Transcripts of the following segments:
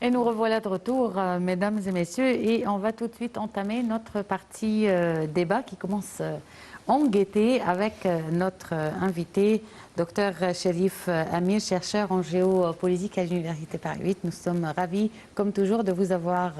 Et nous revoilà de retour, mesdames et messieurs, et on va tout de suite entamer notre partie débat qui commence en gaieté avec notre invité, Dr Cherif Amir, chercheur en géopolitique à l'Université Paris 8. Nous sommes ravis, comme toujours, de vous avoir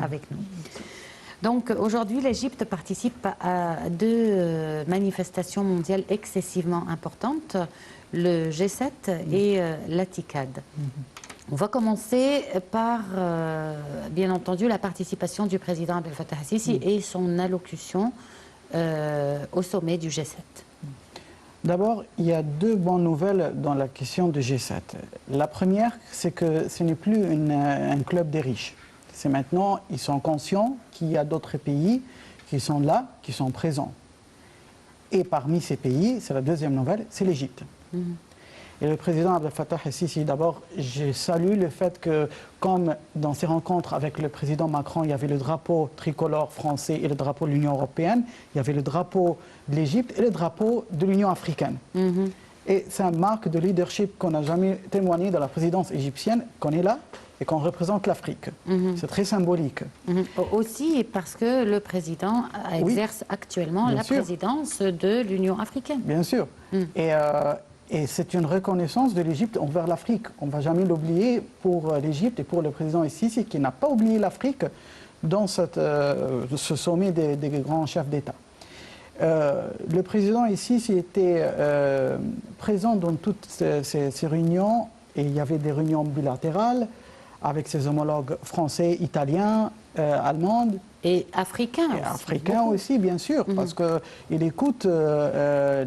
avec nous. Donc aujourd'hui, l'Égypte participe à deux manifestations mondiales excessivement importantes, le G7 et la TICAD. On va commencer par, bien entendu, la participation du président Abdel Fattah al-Sisi et son allocution au sommet du G7. D'abord, il y a deux bonnes nouvelles dans la question du G7. La première, c'est que ce n'est plus un club des riches. C'est maintenant, ils sont conscients qu'il y a d'autres pays qui sont là, qui sont présents. Et parmi ces pays, c'est la deuxième nouvelle, c'est l'Égypte. Et le président Abdel Fattah al-Sisi, d'abord, je salue le fait que, comme dans ses rencontres avec le président Macron, il y avait le drapeau tricolore français et le drapeau de l'Union européenne, il y avait le drapeau de l'Égypte et le drapeau de l'Union africaine. Et c'est une marque de leadership qu'on n'a jamais témoigné dans la présidence égyptienne, qu'on est là et qu'on représente l'Afrique. C'est très symbolique. Aussi parce que le président exerce actuellement la présidence de l'Union africaine. Bien sûr. Et c'est une reconnaissance de l'Égypte envers l'Afrique. On ne va jamais l'oublier pour l'Égypte et pour le président Sisi, qui n'a pas oublié l'Afrique dans ce sommet des grands chefs d'État. Le président Sisi était présent dans toutes ces réunions, et il y avait des réunions bilatérales avec ses homologues français, italiens, allemands. Et africains aussi. Africains aussi, bien sûr, parce qu'il écoute, pas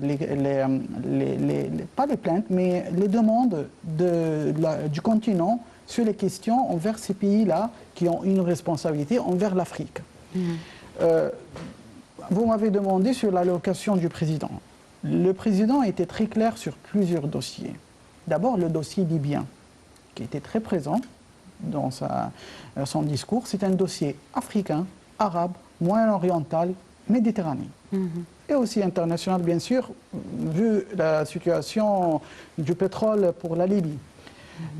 les plaintes, mais les demandes du continent sur les questions envers ces pays-là qui ont une responsabilité envers l'Afrique. Vous m'avez demandé sur l'allocation du président. Le président était très clair sur plusieurs dossiers. D'abord, le dossier libyen, qui était très présent dans son discours. C'est un dossier africain, arabe, moyen-oriental, méditerranéen. Et aussi international, bien sûr, vu la situation du pétrole pour la Libye.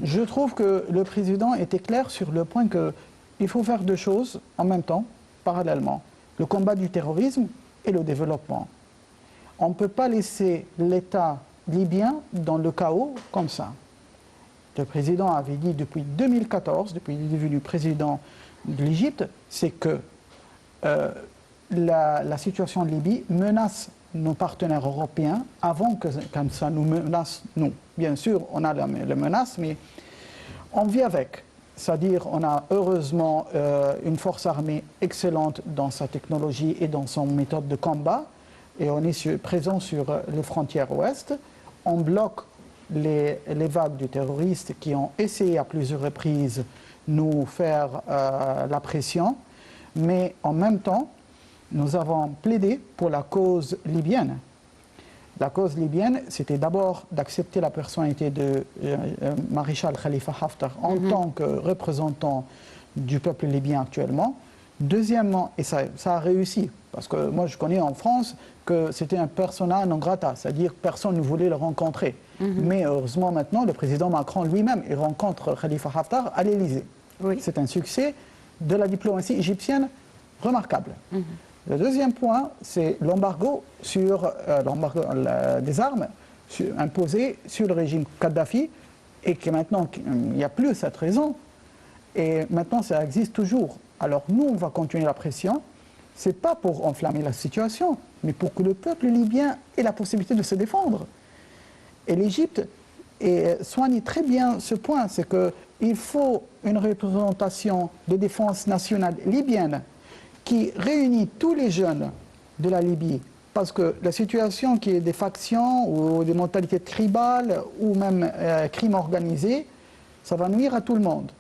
Je trouve que le président était clair sur le point qu'il faut faire deux choses en même temps, parallèlement. Le combat du terrorisme et le développement. On ne peut pas laisser l'État libyen dans le chaos comme ça. Le président avait dit depuis 2014, depuis qu'il est devenu président de l'Égypte, c'est que la situation en Libye menace nos partenaires européens avant que ça nous menace nous. Bien sûr, on a la menace, mais on vit avec. C'est-à-dire on a heureusement une force armée excellente dans sa technologie et dans son méthode de combat, et on est présent sur les frontières ouest. On bloque les vagues de terroristes qui ont essayé à plusieurs reprises nous faire la pression, mais en même temps, nous avons plaidé pour la cause libyenne. La cause libyenne, c'était d'abord d'accepter la personnalité de maréchal Khalifa Haftar en tant que représentant du peuple libyen actuellement. Deuxièmement, et ça a réussi, parce que moi je connais en France que c'était un persona non grata, c'est-à-dire personne ne voulait le rencontrer. Mais heureusement maintenant, le président Macron lui-même, il rencontre Khalifa Haftar à l'Élysée. C'est un succès de la diplomatie égyptienne remarquable. Le deuxième point, c'est l'embargo des armes imposé sur le régime Kadhafi, et que maintenant, il n'y a plus cette raison. Et maintenant, ça existe toujours. Alors nous, on va continuer la pression. Ce n'est pas pour enflammer la situation, mais pour que le peuple libyen ait la possibilité de se défendre. Et l'Égypte soigne très bien ce point, c'est qu'il faut une représentation de défense nationale libyenne qui réunit tous les jeunes de la Libye. Parce que la situation qui est des factions ou des mentalités tribales ou même crime organisé, ça va nuire à tout le monde.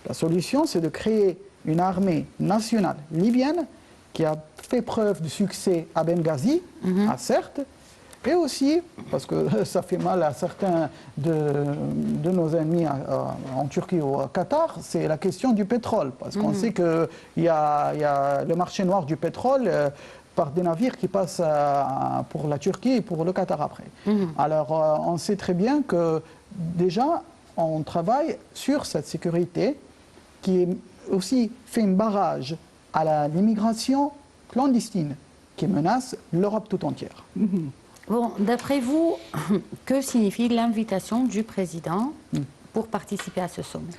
La solution, c'est de créer une armée nationale libyenne qui a fait preuve de succès à Benghazi, certes, et aussi, parce que ça fait mal à certains de nos ennemis en Turquie ou au Qatar, c'est la question du pétrole. Parce qu'on sait qu'il y a le marché noir du pétrole par des navires qui passent pour la Turquie et pour le Qatar après. Alors on sait très bien que déjà on travaille sur cette sécurité qui aussi fait un barrage à l'immigration clandestine qui menace l'Europe tout entière. Bon, d'après vous, que signifie l'invitation du président pour participer à ce sommet?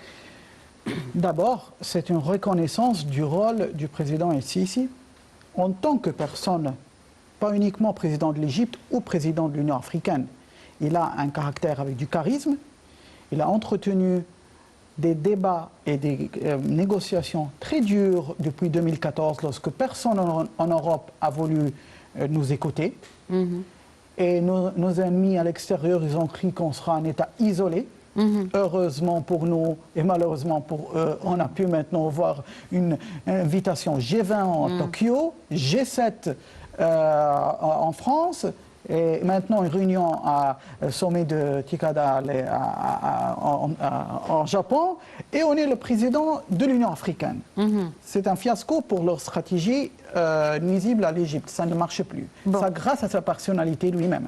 D'abord, c'est une reconnaissance du rôle du président El-Sisi en tant que personne, pas uniquement président de l'Égypte ou président de l'Union africaine. Il a un caractère avec du charisme, il a entretenu des débats et des négociations très dures depuis 2014 lorsque personne en Europe a voulu nous écouter. Et nos ennemis à l'extérieur, ils ont cru qu'on sera un État isolé. Heureusement pour nous et malheureusement pour eux, on a pu maintenant voir une invitation G20 en Tokyo, G7 en France, et maintenant une réunion au sommet de Tikada en Japon, et on est le président de l'Union africaine. C'est un fiasco pour leur stratégie nuisible à l'Égypte, ça ne marche plus. Bon. Ça grâce à sa personnalité lui-même.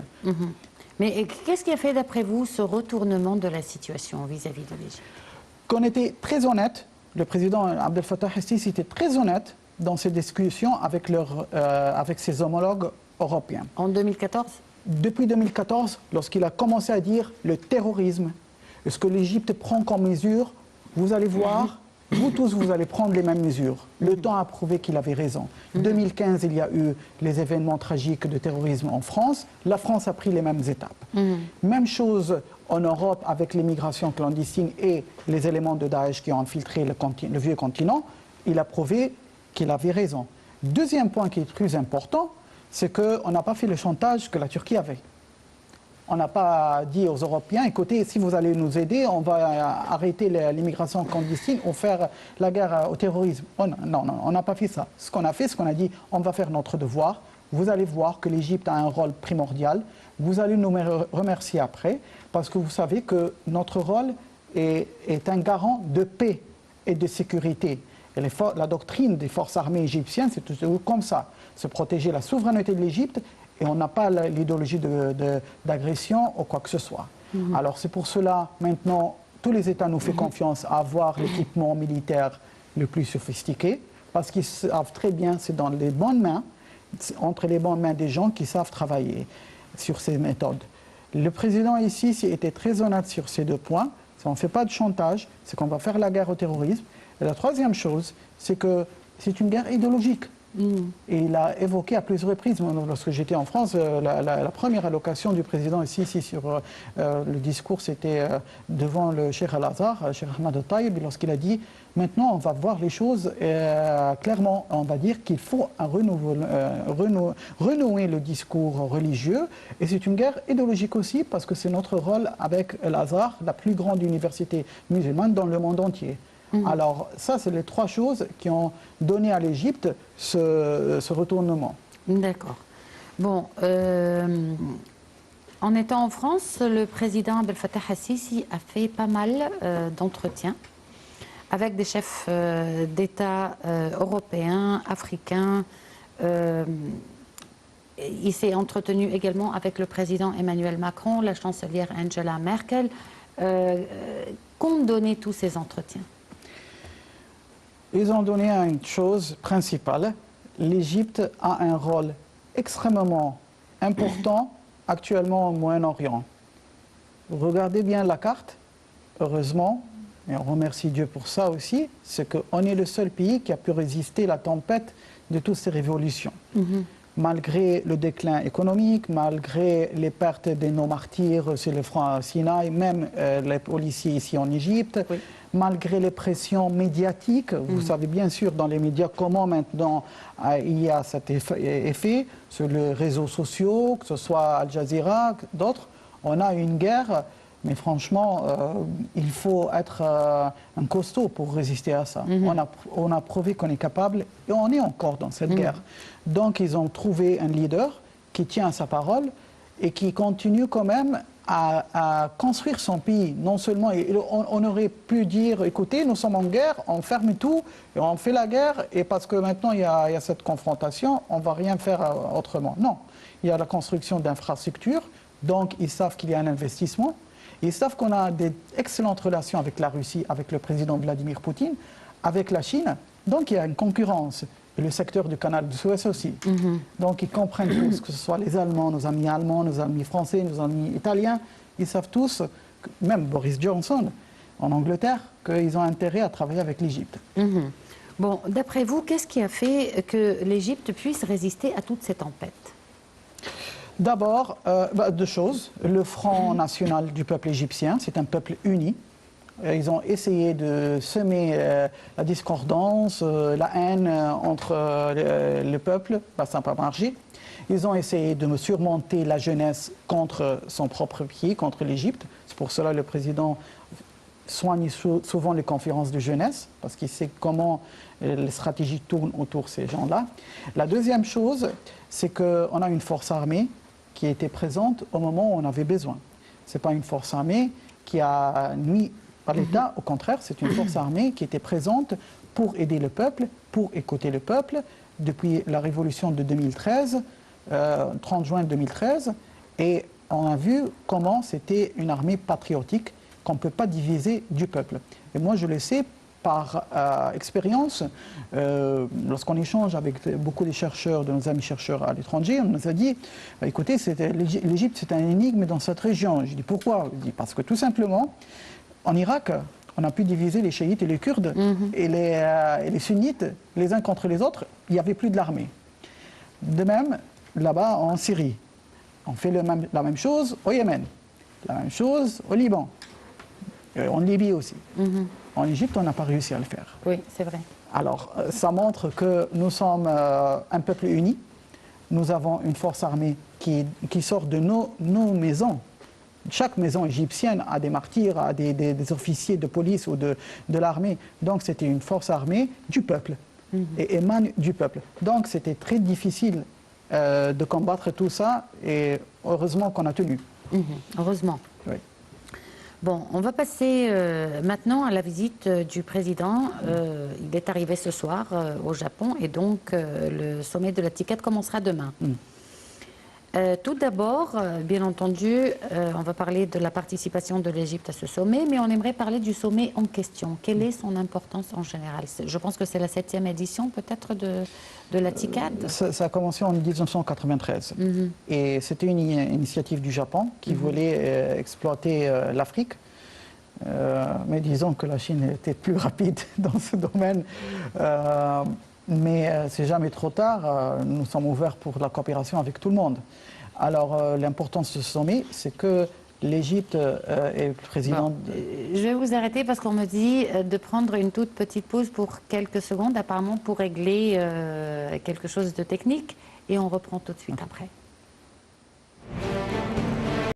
Mais qu'est-ce qui a fait, d'après vous, ce retournement de la situation vis-à-vis de l'Égypte? Qu'on était très honnête, le président Abdel Fattah el-Sisi était très honnête dans ses discussions avec ses homologues européens. En 2014? Depuis 2014, lorsqu'il a commencé à dire le terrorisme, ce que l'Égypte prend comme mesure, vous allez voir, vous tous, vous allez prendre les mêmes mesures. Le temps a prouvé qu'il avait raison. En 2015, il y a eu les événements tragiques de terrorisme en France. La France a pris les mêmes étapes. Même chose en Europe avec l'immigration clandestine et les éléments de Daesh qui ont infiltré le vieux continent. Il a prouvé qu'il avait raison. Deuxième point qui est très important, c'est qu'on n'a pas fait le chantage que la Turquie avait. On n'a pas dit aux Européens, écoutez, si vous allez nous aider, on va arrêter l'immigration clandestine ou faire la guerre au terrorisme. Non, on n'a pas fait ça. Ce qu'on a fait, c'est qu'on a dit, on va faire notre devoir. Vous allez voir que l'Égypte a un rôle primordial. Vous allez nous remercier après, parce que vous savez que notre rôle est un garant de paix et de sécurité. Et la doctrine des forces armées égyptiennes, c'est toujours comme ça. Se protéger la souveraineté de l'Égypte, et on n'a pas l'idéologie d'agression ou quoi que ce soit. Alors c'est pour cela, maintenant, tous les États nous font confiance à avoir l'équipement militaire le plus sophistiqué, parce qu'ils savent très bien, c'est dans les bonnes mains, entre les bonnes mains des gens qui savent travailler sur ces méthodes. Le président ici était très honnête sur ces deux points. On ne fait pas de chantage, c'est qu'on va faire la guerre au terrorisme. Et la troisième chose, c'est que c'est une guerre idéologique. Et il a évoqué à plusieurs reprises, lorsque j'étais en France, la première allocation du président ici sur le discours, c'était devant le Cheikh Al-Azhar, Cheikh Ahmad Al-Taïb, lorsqu'il a dit « Maintenant, on va voir les choses clairement. On va dire qu'il faut renouer le discours religieux. Et c'est une guerre idéologique aussi, parce que c'est notre rôle avec Al-Azhar, la plus grande université musulmane dans le monde entier. » Alors, ça, c'est les trois choses qui ont donné à l'Égypte ce retournement. D'accord. Bon, en étant en France, le président Abdel Fattah el-Sisi a fait pas mal d'entretiens avec des chefs d'État européens, africains. Il s'est entretenu également avec le président Emmanuel Macron, la chancelière Angela Merkel. Qu'ont donné tous ces entretiens? Ils ont donné une chose principale. L'Égypte a un rôle extrêmement important actuellement au Moyen-Orient. Regardez bien la carte, heureusement, et on remercie Dieu pour ça aussi, c'est qu'on est le seul pays qui a pu résister à la tempête de toutes ces révolutions. Malgré le déclin économique, malgré les pertes de nos martyrs sur le front Sinaï, même les policiers ici en Égypte, malgré les pressions médiatiques, vous savez bien sûr dans les médias comment maintenant il y a cet effet sur les réseaux sociaux, que ce soit Al Jazeera, d'autres, on a une guerre, mais franchement, il faut être un costaud pour résister à ça. On a prouvé qu'on est capable et on est encore dans cette guerre. Donc ils ont trouvé un leader qui tient à sa parole et qui continue quand même à construire son pays. Non seulement, on aurait pu dire, écoutez, nous sommes en guerre, on ferme tout, et on fait la guerre, et parce que maintenant il y a cette confrontation, on ne va rien faire autrement. Non, il y a la construction d'infrastructures, donc ils savent qu'il y a un investissement, ils savent qu'on a d'excellentes relations avec la Russie, avec le président Vladimir Poutine. avec la Chine, donc il y a une concurrence. Et le secteur du canal de Suez aussi. Donc ils comprennent tous, que ce soit les Allemands, nos amis français, nos amis italiens, ils savent tous, même Boris Johnson en Angleterre, qu'ils ont intérêt à travailler avec l'Égypte. Bon, d'après vous, qu'est-ce qui a fait que l'Égypte puisse résister à toutes ces tempêtes? D'abord, deux choses. Le Front national du peuple égyptien, c'est un peuple uni. Ils ont essayé de semer la discordance, la haine entre le peuple. Ça n'a pas marché. Ils ont essayé de surmonter la jeunesse contre son propre pays, contre l'Égypte. C'est pour cela que le président soigne souvent les conférences de jeunesse, parce qu'il sait comment les stratégies tournent autour de ces gens-là. La deuxième chose, c'est qu'on a une force armée qui était présente au moment où on avait besoin. Ce n'est pas une force armée qui a nuit à l'État, au contraire, c'est une force armée qui était présente pour aider le peuple, pour écouter le peuple, depuis la révolution de 2013, 30 juin 2013, et on a vu comment c'était une armée patriotique qu'on ne peut pas diviser du peuple. Et moi, je le sais par expérience, lorsqu'on échange avec beaucoup de chercheurs, de nos amis chercheurs à l'étranger, on nous a dit, écoutez, l'Égypte, c'est un énigme dans cette région. Je dis, pourquoi? Je dis, parce que tout simplement, en Irak, on a pu diviser les chiites et les kurdes et les sunnites les uns contre les autres. Il n'y avait plus de l'armée. De même, là-bas, en Syrie, on fait la même chose au Yémen, la même chose au Liban, en Libye aussi. En Égypte, on n'a pas réussi à le faire. Oui, c'est vrai. Alors, ça montre que nous sommes un peuple uni. Nous avons une force armée qui sort de nos maisons. Chaque maison égyptienne a des martyrs, a des officiers de police ou de l'armée. Donc c'était une force armée du peuple et émane du peuple. Donc c'était très difficile de combattre tout ça et heureusement qu'on a tenu. Heureusement. Oui. Bon, on va passer maintenant à la visite du président. Il est arrivé ce soir au Japon et donc le sommet de la TICAD commencera demain. Tout d'abord, bien entendu, on va parler de la participation de l'Égypte à ce sommet, mais on aimerait parler du sommet en question. Quelle est son importance en général? Je pense que c'est la 7e édition peut-être de la TICAD. Ça a commencé en 1993 et c'était une initiative du Japon qui voulait exploiter l'Afrique. Mais disons que la Chine était plus rapide dans ce domaine. Mais c'est jamais trop tard, nous sommes ouverts pour la coopération avec tout le monde. Alors l'importance de ce sommet, c'est que l'Égypte est président... Je vais vous arrêter parce qu'on me dit de prendre une toute petite pause pour quelques secondes, apparemment pour régler quelque chose de technique, et on reprend tout de suite après.